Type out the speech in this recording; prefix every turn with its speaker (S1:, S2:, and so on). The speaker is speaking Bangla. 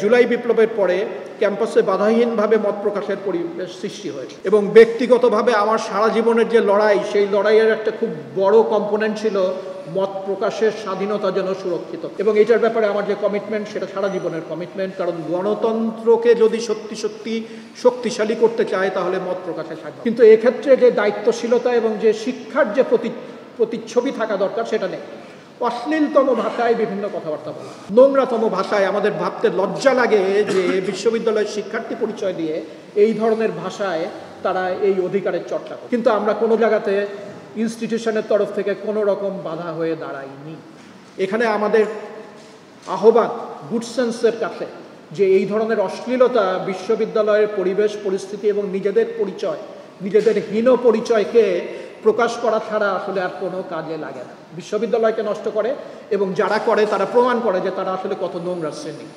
S1: জুলাই বিপ্লবের পরে ক্যাম্পাসে বাধাহীনভাবে মত প্রকাশের পরিবেশ সৃষ্টি হয়েছে এবং ব্যক্তিগতভাবে আমার সারা জীবনের যে লড়াই, সেই লড়াইয়ের একটা খুব বড় কম্পোনেন্ট ছিল মত প্রকাশের স্বাধীনতা যেন সুরক্ষিত। এবং এটার ব্যাপারে আমার যে কমিটমেন্ট, সেটা সারা জীবনের কমিটমেন্ট। কারণ গণতন্ত্রকে যদি সত্যি সত্যি শক্তিশালী করতে চায় তাহলে মত প্রকাশের স্বাধীনতা, কিন্তু এক্ষেত্রে যে দায়িত্বশীলতা এবং যে শিক্ষার যে প্রতিচ্ছবি থাকা দরকার সেটা নেই। অশ্লীলতম ভাষায় বিভিন্ন কথাবার্তা বলা, নোংরাতম ভাষায়, আমাদের ভাবতে লজ্জা লাগে যে বিশ্ববিদ্যালয়ের শিক্ষার্থী পরিচয় দিয়ে এই ধরনের ভাষায় তারা এই অধিকারের চর্চা করে। কিন্তু আমরা কোনো জায়গাতে ইনস্টিটিউশনের তরফ থেকে কোনো রকম বাধা হয়ে দাঁড়াইনি। এখানে আমাদের আহ্বান গুড সেন্সের কাছে যে এই ধরনের অশ্লীলতা বিশ্ববিদ্যালয়ের পরিবেশ পরিস্থিতি এবং নিজেদের পরিচয়, নিজেদের হীন পরিচয়কে প্রকাশ করা ছাড়া আসলে আর কোনো কাজে লাগে না। বিশ্ববিদ্যালয়কে নষ্ট করে এবং যারা করে তারা প্রমাণ করে যে তারা আসলে কত নোংরা শ্রেণী।